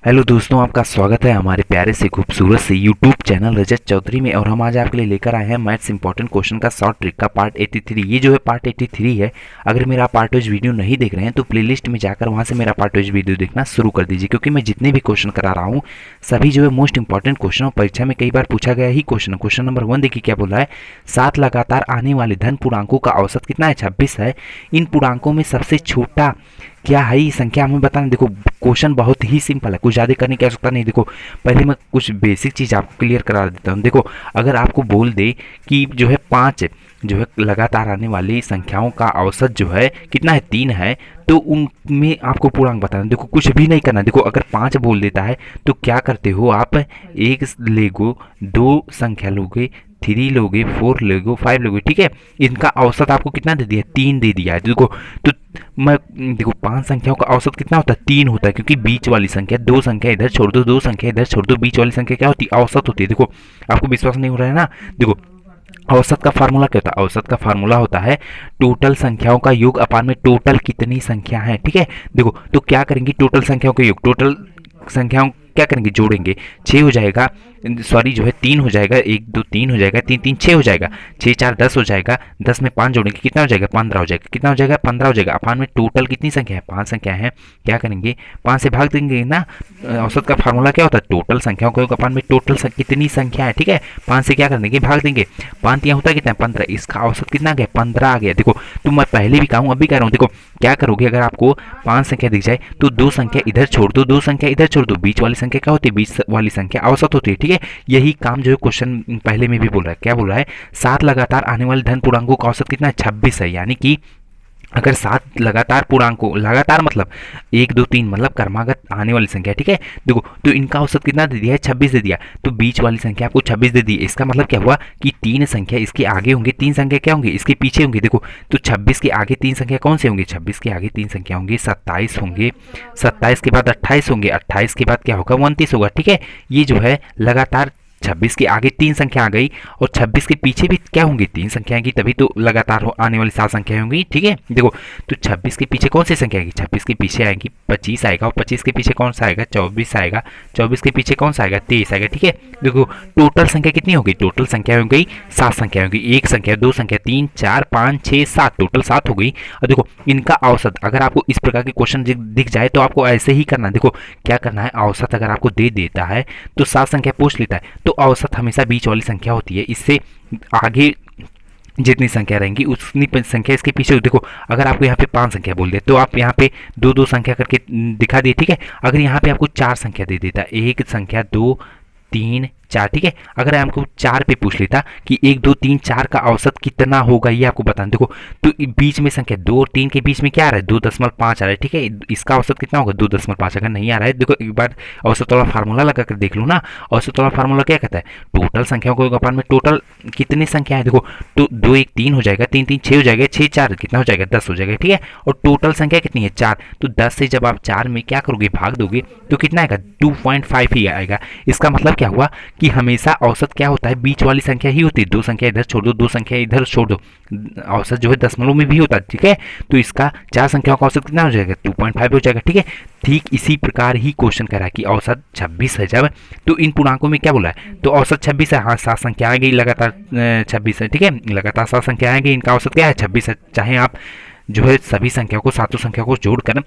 Hello दोस्तों, आपका स्वागत है हमारे प्यारे से खूबसूरत से यूट्यूब चैनल रजत चौधरी में। और हम आज आपके लिए लेकर आए हैं मैथ्स इंपॉर्टेंट क्वेश्चन का शॉर्ट ट्रिक का पार्ट 83। ये जो है पार्ट 83 है। अगर मेरा पार्ट वाइज वीडियो नहीं देख रहे हैं तो प्लेलिस्ट में जाकर वहां से मेरा पार्ट वाइज वीडियो देखना शुरू कर दीजिए, क्योंकि मैं जितने भी क्वेश्चन करा रहा हूँ सभी जो है मोस्ट इंपॉर्टेंट क्वेश्चन और परीक्षा में कई बार पूछा गया ही क्वेश्चन। क्वेश्चन नंबर 1 देखिए क्या बोला है। 7 लगातार आने वाले धन पूर्णांकों का औसत कितना है? 26 है। इन पूर्णांकों में सबसे छोटा क्या है? ये संख्या हमें बताना। देखो क्वेश्चन बहुत ही सिंपल है, कुछ ज़्यादा करने की आवश्यकता नहीं। देखो पहले मैं कुछ बेसिक चीज़ आपको क्लियर करा देता हूँ। देखो अगर आपको बोल दे कि जो है 5 जो है लगातार आने वाली संख्याओं का औसत जो है कितना है? 3 है। तो उनमें आपको पूर्णांक बताना। देखो कुछ भी नहीं करना। देखो अगर 5 बोल देता है तो क्या करते हो आप? एक लेगो, दो संख्या लोगे, 3 लोगे, 4 लोगे, 5 लोगे, ठीक है। इनका औसत आपको कितना दे दिया? 3 दे दिया है। देखो तो मैं देखो 5 संख्याओं का औसत कितना होता है? 3 होता है, क्योंकि बीच वाली संख्या, दो संख्या इधर छोड़ दो, दो संख्या इधर छोड़ दो, बीच वाली संख्या क्या होती है? औसत होती है। देखो आपको विश्वास नहीं हो रहा है ना? देखो औसत का फार्मूला क्या होता है? औसत का फार्मूला होता है टोटल संख्याओं का योग अपान में टोटल कितनी संख्या है, ठीक है। देखो तो क्या करेंगे? टोटल संख्याओं का योग, टोटल संख्याओं क्या करेंगे? जोड़ेंगे। 6 हो जाएगा, सॉरी जो है 3 हो जाएगा, 1 2 3 हो जाएगा, 3 3 6 हो जाएगा, 6 4 10 हो जाएगा, 10 में 5 जोड़ेंगे कितना हो जाएगा? 15 हो जाएगा। कितना हो जाएगा? 15 हो जाएगा। अपान में टोटल कितनी संख्या है? 5 संख्या है। क्या करेंगे? 5 से भाग देंगे ना। औसत का फार्मूला क्या होता है? टोटल संख्याओं का योग अपान में टोटल कितनी संख्या है, ठीक है। 5 से क्या कर देंगे? भाग देंगे। 5 यहाँ होता है कितना? 15। इसका औसत कितना आ गया? 15 आ गया। देखो तो मैं पहले भी कहूँ अभी कह रहा हूँ। देखो क्या करोगे? अगर आपको 5 संख्या दिख जाए तो दो संख्या इधर छोड़ दो, दो संख्या इधर छोड़ दो, बीच वाली संख्या क्या होती है? बीच वाली संख्या औसत होती है, ठीक है। यही काम जो है क्वेश्चन पहले में भी बोल रहा है। क्या बोल रहा है? 7 लगातार आने वाले धन पूर्णांकों का औसत कितना है? 26 है। यानी कि अगर 7 लगातार पूर्णांकों, लगातार मतलब 1 2 3 मतलब क्रमागत आने वाली संख्या, ठीक है। देखो तो इनका औसत कितना दे दिया है? 26 दे दिया। तो बीच वाली संख्या आपको 26 दे दी। इसका मतलब क्या हुआ कि 3 संख्या इसके आगे होंगे, 3 संख्या क्या होंगे? इसके पीछे होंगे। देखो तो 26 के आगे 3 संख्या कौन से होंगे? 26 के आगे 3 संख्या होंगे 27 होंगे, 27 के बाद 28 होंगे, 28 के बाद क्या होगा? 29 होगा, ठीक है। ये जो है लगातार 26 के आगे 3 संख्या आ गई और 26 के पीछे भी क्या होंगी? 3 संख्या आएंगी, तभी तो लगातार आने वाली 7 संख्या होंगी, ठीक है। देखो तो 26 के पीछे कौन सी संख्या आएगी? 26 के पीछे आएगी 25 आएगा, और 25 के पीछे कौन सा आएगा? 24 आएगा, 24 के पीछे कौन सा आएगा? 23 आएगा, ठीक है। देखो टोटल संख्या कितनी हो गई? टोटल संख्या हो गई 7 संख्या होगी। एक संख्या, दो संख्या, 3 4 5 6 7, टोटल 7 हो गई। और देखो इनका औसत, अगर आपको इस प्रकार के क्वेश्चन दिख जाए तो आपको ऐसे ही करना है। देखो क्या करना है? औसत अगर आपको दे देता है तो 7 संख्या पूछ लेता है तो औसत हमेशा बीच वाली संख्या होती है। इससे आगे जितनी संख्या रहेंगी उतनी संख्या इसके पीछे। देखो अगर आपको यहाँ पे 5 संख्या बोल दे तो आप यहाँ पे दो दो संख्या करके दिखा दिए, ठीक है। अगर यहाँ पे आपको 4 संख्या दे देता, एक संख्या, 2 3 4, ठीक है। अगर हमको 4 पे पूछ लेता कि 1 2 3 4 का औसत कितना होगा, ये आपको बताना। देखो तो बीच में संख्या 2 और 3 के बीच में क्या आ रहा है? 2.5 आ रहा है, ठीक है। इसका औसत कितना होगा? 2.5। अगर नहीं आ रहा है, देखो एक बार औसत वाला फार्मूला लगा कर देख लो ना। औसत वाला फार्मूला क्या कहता है? टोटल संख्याओं को अपान में टोटल कितनी संख्या है। देखो तो 2 1 3 हो जाएगा, 3 3 6 हो जाएगा, 6 4 कितना हो जाएगा? 10 हो जाएगा, ठीक है। और टोटल संख्या कितनी है? 4। तो 10 से जब आप 4 में क्या करोगे? भाग दोगे तो कितना आएगा? 2.5 ही आएगा। इसका मतलब क्या हुआ कि हमेशा औसत क्या होता है? बीच वाली संख्या ही होती है। दो संख्या इधर छोड़ दो, दो संख्या इधर छोड़ दो, औसत जो है दशमलव में भी होता है, ठीक है। तो इसका 4 संख्याओं का औसत कितना हो जाएगा? 2.5 हो जाएगा, ठीक है। ठीक इसी प्रकार ही क्वेश्चन कह रहा है कि औसत 26 है जब, तो इन पूर्णांकों में क्या बोला है? तो औसत 26 है। हाँ 7 संख्या आ गई लगातार 26 है, ठीक है। लगातार 7 संख्या आ गई, इनका औसत क्या है? 26 है। चाहे आप जो है सभी संख्याओं को, सातों संख्या को जोड़कर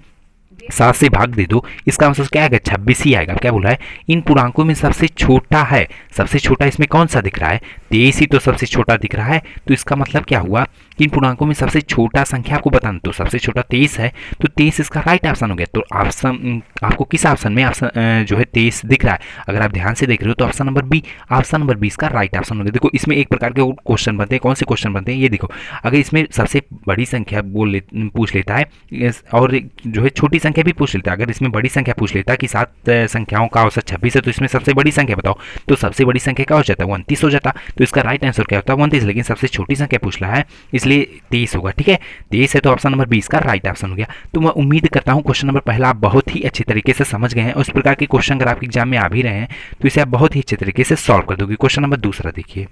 7 से भाग दे दो, इसका आंसर क्या आएगा? 26 ही आएगा। क्या बोला है? इन पूर्णांकों में सबसे छोटा है, सबसे छोटा इसमें कौन सा दिख रहा है? 23 ही तो सबसे छोटा दिख रहा है। तो इसका मतलब क्या हुआ कि इन पूर्णांकों में सबसे छोटा संख्या आपको बताना। तो सबसे छोटा 23 है, तो 23 इसका राइट ऑप्शन हो गया। तो ऑप्शन आपको किस ऑप्शन में ऑप्शन जो है 23 दिख रहा है? अगर आप ध्यान से देख रहे हो तो option number B, option number 20 का राइट ऑप्शन हो गया। देखो इसमें एक प्रकार के क्वेश्चन बनते हैं। कौन से क्वेश्चन बनते हैं ये देखो। अगर इसमें सबसे बड़ी संख्या पूछ लेता है और जो है छोटी संख्या भी पूछ लेता है। अगर इसमें बड़ी संख्या पूछ लेता है कि 7 संख्याओं का औसत 26 है, तो इसमें सबसे बड़ी संख्या बताओ, तो सबसे बड़ी संख्या क्या हो जाता है? 29 हो जाता। तो इसका राइट आंसर क्या होता है? 29। लेकिन सबसे छोटी संख्या पूछ रहा है इसलिए 23 होगा, ठीक है। 23 है तो ऑप्शन नंबर 20 का राइट ऑप्शन हो गया। तो मैं उम्मीद करता हूँ क्वेश्चन नंबर पहला आप बहुत ही अच्छे तरीके से समझ गए हैं। उस प्रकार के क्वेश्चन अगर आपके एग्जाम में आ भी रहे हैं तो इसे आप बहुत ही अच्छे तरीके से सॉल्व कर दोगे। क्वेश्चन नंबर दूसरा देखिए।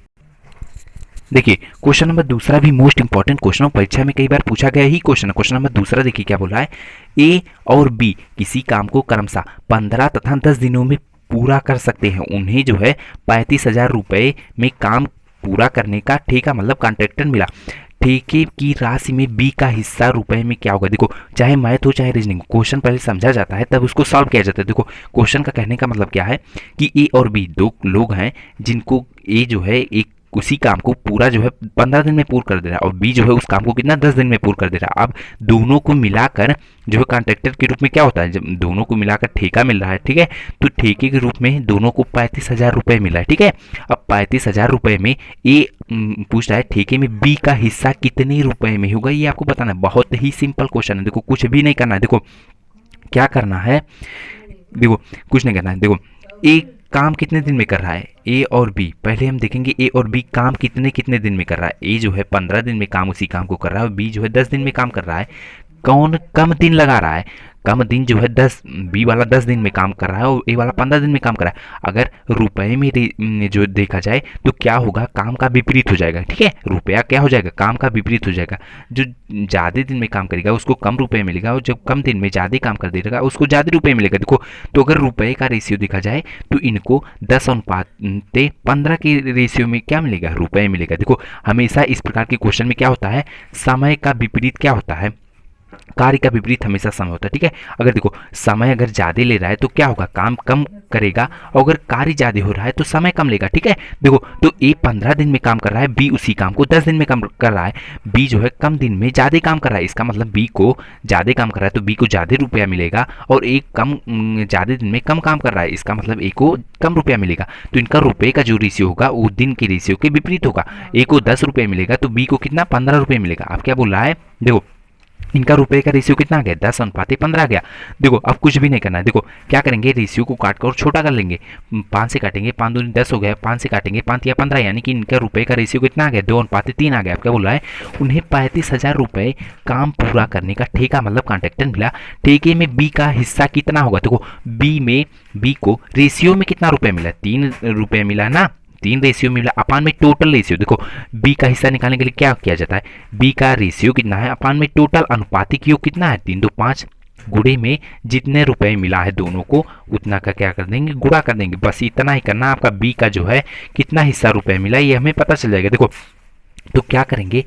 देखिए क्वेश्चन नंबर दूसरा भी मोस्ट इंपॉर्टेंट क्वेश्चन, परीक्षा में कई बार पूछा गया ही क्वेश्चन है। क्वेश्चन नंबर दूसरा देखिए क्या बोला है, ए और बी किसी काम को क्रमशः 15 तथा 10 दिनों में पूरा कर सकते हैं। उन्हें जो है 35,000 रुपये में काम पूरा करने का ठेका मतलब कॉन्ट्रैक्टर मिला। ठेके की राशि में बी का हिस्सा रुपए में क्या होगा। देखो चाहे मैथ हो चाहे रीजनिंग, क्वेश्चन पहले समझा जाता है तब उसको सॉल्व किया जाता है। देखो क्वेश्चन का कहने का मतलब क्या है कि ए और बी दो लोग हैं जिनको ए जो है एक उसी काम को पूरा जो है 15 दिन में पूरा कर दे रहा है और बी जो है उस काम को कितना 10 दिन में पूरा कर दे रहा है। अब दोनों को मिलाकर जो है कॉन्ट्रैक्टर के रूप में क्या होता है, जब दोनों को मिलाकर ठेका मिल रहा है, ठीक है, तो ठेके के रूप में दोनों को 35,000 रुपये मिला है, ठीक है। अब 35,000 रुपये में ए पूछ रहा है ठेके में बी का हिस्सा कितने रुपए में होगा, ये आपको बताना है। बहुत ही सिंपल क्वेश्चन है। देखो कुछ भी नहीं करना है। देखो क्या करना है, देखो कुछ नहीं करना है। देखो एक काम कितने दिन में कर रहा है ए और बी, पहले हम देखेंगे ए और बी काम कितने कितने दिन में कर रहा है। ए जो है 15 दिन में काम उसी काम को कर रहा है और बी जो है 10 दिन में काम कर रहा है। कौन कम दिन लगा रहा है, कम दिन जो है 10, बी वाला 10 दिन में काम कर रहा है और ए वाला 15 दिन में काम कर रहा है। अगर रुपए में जो देखा जाए तो क्या होगा, काम का विपरीत हो जाएगा, ठीक है। रुपया क्या हो जाएगा, काम का विपरीत हो जाएगा। जो ज़्यादा दिन में काम करेगा उसको कम रुपए मिलेगा और जब कम दिन में ज़्यादा काम कर देगा उसको ज़्यादा रुपए मिलेगा। देखो तो अगर रुपए का रेशियो देखा जाए तो इनको 10:15 के रेशियो में क्या मिलेगा, रुपए मिलेगा। देखो हमेशा इस प्रकार के क्वेश्चन में क्या होता है, समय का विपरीत क्या होता है, कार्य का विपरीत हमेशा समय होता है, ठीक है। अगर देखो समय अगर ज़्यादा ले रहा है तो क्या होगा, काम कम करेगा और अगर कार्य ज़्यादा हो रहा है तो समय कम लेगा, ठीक है। देखो तो ए 15 दिन में काम कर रहा है, बी उसी काम को 10 दिन में काम कर रहा है। बी जो है कम दिन में ज़्यादा काम कर रहा है, इसका मतलब बी को ज़्यादा काम कर रहा है तो बी को ज़्यादा रुपया मिलेगा और एक कम ज़्यादा दिन में कम काम कर रहा है, इसका मतलब ए को कम रुपया मिलेगा। तो इनका रुपये का जो रेशियो होगा वो दिन के रेशियो के विपरीत होगा। ए को 10 रुपये मिलेगा तो बी को कितना 15 रुपये मिलेगा। अब क्या बोल रहा है, देखो इनका रुपए का रेशियो कितना आ गया, 10:15 आ गया। देखो अब कुछ भी नहीं करना है। देखो क्या करेंगे, रेशियो को काट कर और छोटा कर लेंगे। 5 से काटेंगे, 5 दूनी 10 हो गया, 5 से काटेंगे 5 या 15, यानी कि इनका रुपए का रेशियो कितना आ गया, 2:3 आ गया। आप क्या बोल रहा है, उन्हें 35,000 रुपये काम पूरा करने का ठेका मतलब कॉन्ट्रैक्टर मिला। ठेके में बी का हिस्सा कितना होगा, देखो बी को रेशियो में कितना रुपये मिला, 3 रुपये मिला ना, 3 रेशियो मिला अपान में टोटल रेशियो। देखो बी का हिस्सा निकालने के लिए क्या किया जाता है, बी का रेशियो कितना है अपान में टोटल अनुपातिक योग कितना है 3, 2, 5 गुणे में जितने रुपए मिला है दोनों को उतना का क्या कर देंगे, गुणा कर देंगे। बस इतना ही करना, आपका बी का जो है कितना हिस्सा रुपए मिला ये हमें पता चल जाएगा। देखो तो क्या करेंगे,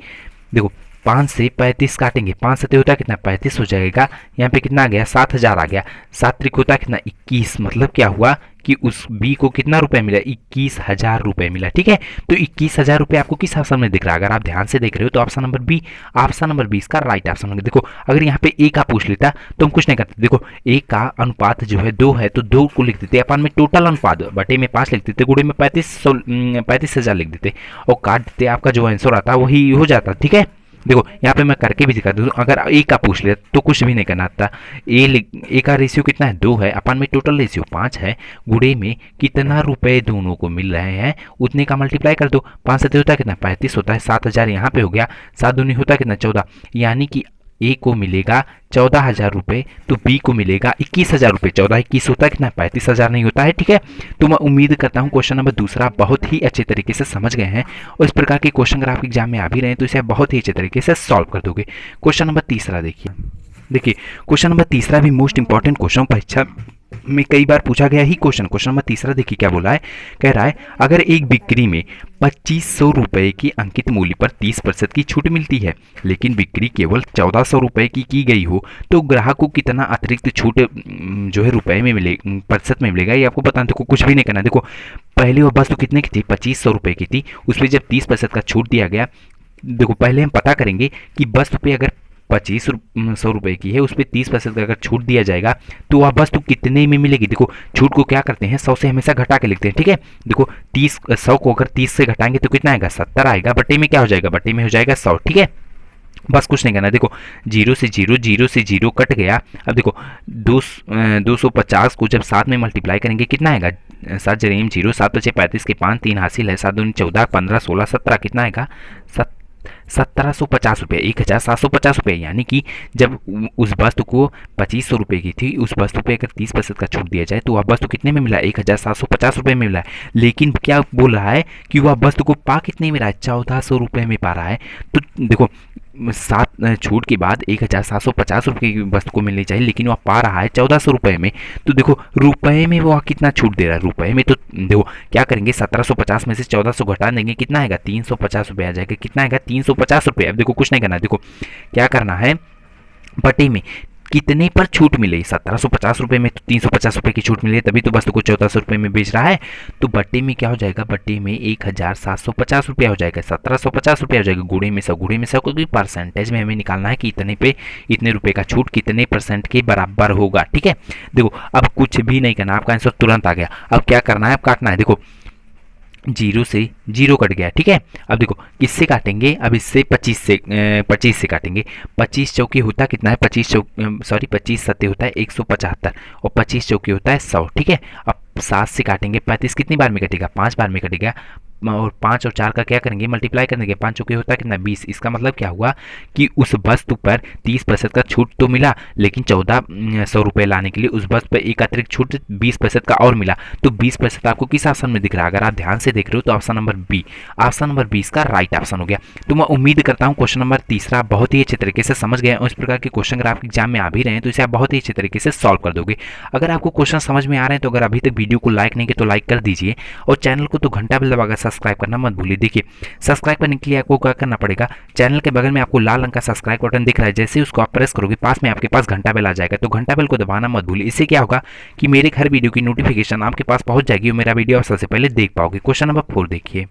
देखो 5 से 35 काटेंगे, 5 सते होता है कितना 35 हो जाएगा। यहाँ पे कितना आ गया 7,000 आ गया। 7 त्रिक होता है कितना 21, मतलब क्या हुआ कि उस बी को कितना रुपए मिला, 21,000 रुपए मिला, ठीक है। तो 21,000 रुपए आपको किस ऑप्शन में दिख रहा है, अगर आप ध्यान से देख रहे हो तो option number B, option number 20 का राइट ऑप्शन होगा। देखो अगर यहाँ पे ए का पूछ लेता तो हम कुछ नहीं करते। देखो ए का अनुपात जो है 2 है तो 2 को लिख देते अपन में टोटल अनुपात, बटे में 5 लिख देते, गुणे में 35,000 लिख देते और काट देते, आपका जो आंसर आता वही हो जाता, ठीक है। देखो यहाँ पे मैं करके भी दिखा दूँ, अगर ए का पूछ ले तो कुछ भी नहीं करना था। ए का रेशियो कितना है 2 है, अपन में टोटल रेशियो 5 है, गुणे में कितना रुपए दोनों को मिल रहे हैं उतने का मल्टीप्लाई कर दो। 5 से होता है कितना 35 होता है, 7,000 यहाँ पे हो गया, 7 दूनी होता है कितना 14, यानी कि ए को मिलेगा 14,000 रुपये तो बी को मिलेगा 21,000 रुपये। 14 21 होता है कितना 35,000 नहीं होता है, ठीक है। तो मैं उम्मीद करता हूँ क्वेश्चन नंबर दूसरा बहुत ही अच्छे तरीके से समझ गए हैं और इस प्रकार के क्वेश्चन अगर आपके एग्जाम में आ भी रहे हैं तो इसे आप बहुत ही अच्छे तरीके से सॉल्व कर दोगे। क्वेश्चन नंबर तीसरा देखिए क्वेश्चन नंबर तीसरा भी मोस्ट इंपॉर्टेंट क्वेश्चन परीक्षा में कई बार पूछा गया ही क्वेश्चन। क्वेश्चन नंबर तीसरा देखिए क्या बोला है, कह रहा है अगर एक बिक्री में 2500 रुपये की अंकित मूल्य पर 30% की छूट मिलती है लेकिन बिक्री केवल 1400 रुपये की गई हो तो ग्राहक को कितना अतिरिक्त छूट जो है रुपए में मिले प्रतिशत में मिलेगा, ये आपको बताना। देखो कुछ भी नहीं करना। देखो पहले वो वस्तु कितने की थी 2500 रुपये की थी, उसमें जब 30% का छूट दिया गया, देखो पहले हम पता करेंगे कि वस्तु पे अगर 2500 रुपये की है उस पर 30% का अगर छूट दिया जाएगा तो वह वस्तु कितने में मिलेगी। देखो छूट को क्या करते हैं 100 से हमेशा घटा के लिखते हैं, ठीक है। देखो 100 को अगर 30 से घटाएंगे तो कितना आएगा 70 आएगा, बटे में क्या हो जाएगा, बटे में हो जाएगा 100, ठीक है। बस कुछ नहीं करना। देखो 0 से 0 कट गया। अब देखो 250 को जब 7 में मल्टीप्लाई करेंगे कितना आएगा, 7 0 7 बचे 35 के 5 3 हासिल है, 7 दूनी 14 15 16 17 कितना आएगा 1750 रुपये, 1750 रुपये, यानी कि जब उस वस्तु को 2500 रुपये की थी, उस वस्तु पे अगर 30% का छूट दिया जाए तो वह वस्तु कितने में मिला, 1750 रुपये में मिला है। लेकिन क्या बोल रहा है कि वह वस्तु को पा कितने में रहा है, 1400 रुपये में पा रहा है। तो देखो, सात छूट के बाद 1750 रुपये की वस्तु को मिलनी चाहिए, लेकिन वह पा रहा है 1400 रुपये में। तो देखो रुपए में वह कितना छूट दे रहा है, रुपए में। तो देखो क्या करेंगे, 1750 में से 1400 घटा देंगे, कितना आएगा, 350 रुपये आ जाएगा। कितना आएगा, 350 रुपये। अब देखो कुछ नहीं करना है, देखो क्या करना है, बटे में कितने पर छूट मिले, 1750 रुपये में तो 350 रुपये की छूट मिली, तभी तो वस्तु को 1400 रुपये में बेच रहा है। तो बट्टे में क्या हो जाएगा, बट्टे में 1750 रुपया हो जाएगा, 1750 रुपया हो जाएगा। गुणे में 100, गुणे में 100, क्योंकि परसेंटेज में हमें निकालना है कि इतने पे इतने रुपए का छूट कितने % के बराबर होगा। ठीक है, देखो अब कुछ भी नहीं करना, आपका आंसर तुरंत आ गया। अब क्या करना है, अब काटना है। देखो 0 से 0 कट गया। ठीक है, अब देखो किससे काटेंगे, अब इससे 25 से काटेंगे। 25 चौकी होता है कितना है, 25 सत्ते होता है 175, और 25 चौकी होता है 100। ठीक है, अब 7 से काटेंगे, 35 कितनी बार में कटेगा, 5 बार में कटेगा। और 5 और 4 का क्या करेंगे, मल्टीप्लाई कर देंगे, 5 चौके होता है कितना, 20। इसका मतलब क्या हुआ कि उस वस्तु पर 30% का छूट तो मिला, लेकिन 1400 रुपये लाने के लिए उस वस्तु पर एक अतिरिक्त छूट 20% का और मिला। तो 20% आपको किस ऑप्शन में दिख रहा है, अगर आप ध्यान से देख रहे हो तो option number B, option number 20 का राइट ऑप्शन हो गया। तो मैं उम्मीद करता हूँ क्वेश्चन नंबर तीसरा बहुत ही अच्छे तरीके से समझ गए, और इस प्रकार के क्वेश्चन अगर आपके एग्जाम में आ भी रहे हैं तो इसे आप बहुत ही अच्छे तरीके से सॉल्व कर दोगे। अगर आपको क्वेश्चन समझ में आ रहे हैं तो अगर अभी तक वीडियो को लाइक नहीं किया तो लाइक कर दीजिए, और चैनल को तो घंटा बेल दबाकर सब्सक्राइब करना मत भूलिए। देखिए सब्सक्राइब करने के लिए आपको क्या करना पड़ेगा, चैनल के बगल में आपको लाल रंग का सब्सक्राइब बटन दिख रहा है, जैसे उसको आप प्रेस करोगे पास में आपके पास घंटा बेल आ जाएगा, तो घंटा बेल को दबाना मत भूलिए। इससे क्या होगा कि मेरे हर वीडियो की नोटिफिकेशन आपके पास पहुंच जाएगी और मेरा वीडियो आप सबसे पहले देख पाओगे। क्वेश्चन नंबर 4 देखिए।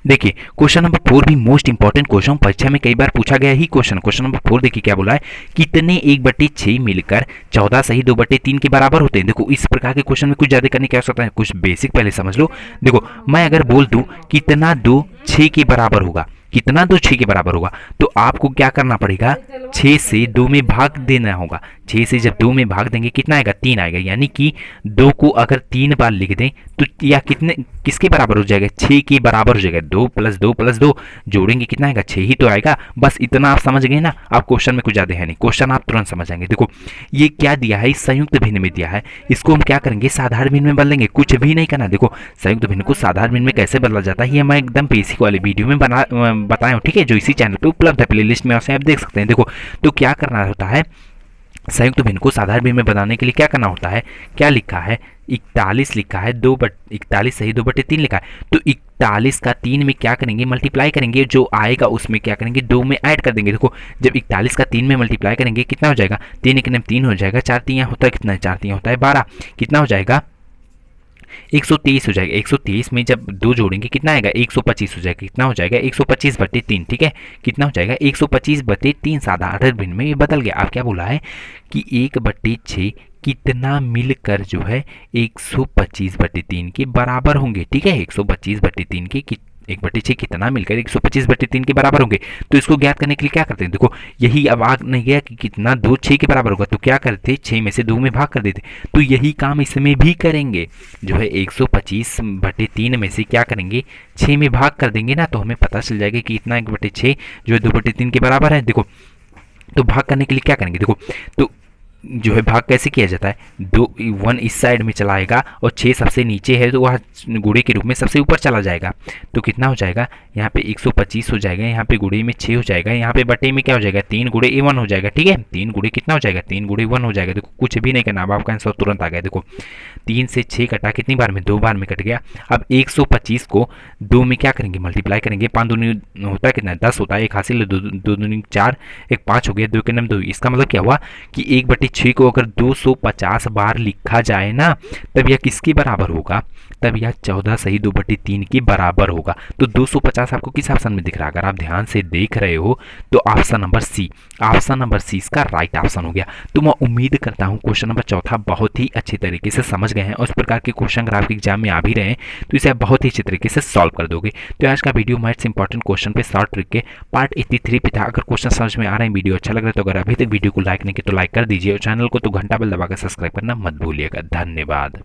देखिए क्वेश्चन नंबर 4 भी मोस्ट इंपॉर्टेंट क्वेश्चन, परीक्षा में कई बार पूछा गया ही क्वेश्चन। क्वेश्चन नंबर 4 देखिए क्या बोला है, कितने 1/6 मिलकर 14 सही 2/3 के बराबर होते हैं। देखो इस प्रकार के क्वेश्चन में कुछ ज्यादा करने की आवश्यकता है, कुछ बेसिक पहले समझ लो। देखो मैं अगर बोल दूं कितना 2 6 के बराबर होगा, कितना 2 6 के बराबर होगा, तो आपको क्या करना पड़ेगा, 6 से 2 में भाग देना होगा। 6 से जब 2 में भाग देंगे कितना आएगा, 3 आएगा। यानी कि 2 को अगर 3 बार लिख दें तो या कितने किसके बराबर हो जाएगा, 6 के बराबर हो जाएगा। 2 + 2 + 2 जोड़ेंगे कितना आएगा, 6 ही तो आएगा। बस इतना आप समझ गए ना, आप क्वेश्चन में कुछ ज्यादा है नहीं, क्वेश्चन आप तुरंत समझ जाएंगे। देखो ये क्या दिया है, संयुक्त भिन्न में दिया है, इसको हम क्या करेंगे, साधारण भिन्न में बदलेंगे, कुछ भी नहीं करना। देखो संयुक्त भिन्न को साधारण भिन्न में कैसे बदला जाता है ये मैं एकदम बेसिक वाले वीडियो में बताया हूँ। ठीक है, जो इसी चैनल पे उपलब्ध है, प्लेलिस्ट में आप देख सकते हैं। देखो तो क्या करना होता है, संयुक्त भिन्न को साधारण भिन्न में बनाने के लिए क्या करना होता है, क्या लिखा है, 41 लिखा है, 41 सही 2/3 लिखा है। तो 41 का 3 में क्या करेंगे, मल्टीप्लाई करेंगे, जो आएगा उसमें क्या करेंगे, 2 में ऐड कर देंगे। देखो जब 41 का 3 में मल्टीप्लाई करेंगे कितना हो जाएगा, 3 1 3 हो जाएगा, 4 3 होता है कितना, 4 3 होता है 12, कितना हो जाएगा, 123 हो जाएगा। 123 में जब 2 जोड़ेंगे कितना आएगा, 125 हो जाएगा। कितना हो जाएगा, 125/3। ठीक है, कितना हो जाएगा, 125/3 साधारण भिन्न में ये बदल गया। अब क्या बोला है कि 1/6 कितना मिलकर जो है 125/3 के बराबर होंगे। ठीक है, 125/3 के 1/6 कितना मिलकर 125/3 के बराबर होंगे। तो इसको ज्ञात करने के लिए क्या करते हैं, देखो यही अब आ नहीं गया कि कितना 2 6 के बराबर होगा, तो क्या करते, 6 में से 2 में भाग कर देते। तो यही काम इसमें भी करेंगे, जो है 125/3 में से क्या करेंगे, 6 में भाग कर देंगे ना, तो हमें पता चल जाएगा कि इतना 1/6 जो है 2/3 के बराबर है। देखो तो भाग करने के लिए क्या करेंगे, देखो तो जो है भाग कैसे किया जाता है, 1 इस साइड में चला आएगा और 6 सबसे नीचे है तो वह गुणे के रूप में सबसे ऊपर चला जाएगा। तो कितना हो जाएगा, यहाँ पे 125 हो जाएगा, यहाँ पे गुणे में 6 हो जाएगा, यहाँ पे बटे में क्या हो जाएगा, 3 गुणे 1 हो जाएगा। ठीक है, 3 गुणे कितना हो जाएगा, 3 गुणे 1 हो जाएगा। देखो कुछ भी नहीं करना, अब आपका आंसर तुरंत आ गया। देखो 3 से 6 कटा कितनी बार में, 2 बार में कट गया। अब 125 को 2 में क्या करेंगे, मल्टीप्लाई करेंगे, 5 दूनी होता है कितना, 10 होता है, 1 हासिल 2 दूनी 4, 1 5 हो गया, 2 के नाम 2। इसका मतलब क्या हुआ कि 1/6 को अगर 250 बार लिखा जाए ना, तब यह किसके बराबर होगा, तब यह 14 सही 2/3 के बराबर होगा। तो 250 आपको किस ऑप्शन में दिख रहा है, अगर आप ध्यान से देख रहे हो तो option number C, option number C इसका राइट ऑप्शन हो गया। तो मैं उम्मीद करता हूं क्वेश्चन नंबर 4 बहुत ही अच्छे तरीके से समझ गए हैं, और इस प्रकार के क्वेश्चन अगर आपके एग्जाम में आ भी रहे हैं तो इसे आप बहुत ही अच्छे तरीके से सॉल्व कर दोगे। तो आज का वीडियो मैथ्स इंपॉर्टेंट क्वेश्चन पे शॉर्ट ट्रिक के पार्ट 83 पे था। अगर क्वेश्चन समझ में आ रहे हैं, वीडियो अच्छा लग रहा है, तो अगर अभी तक वीडियो को लाइक नहीं किया तो लाइक कर दीजिए, और चैनल को तो घंटा बेल दबाकर सब्सक्राइब करना मत भूलिएगा। धन्यवाद।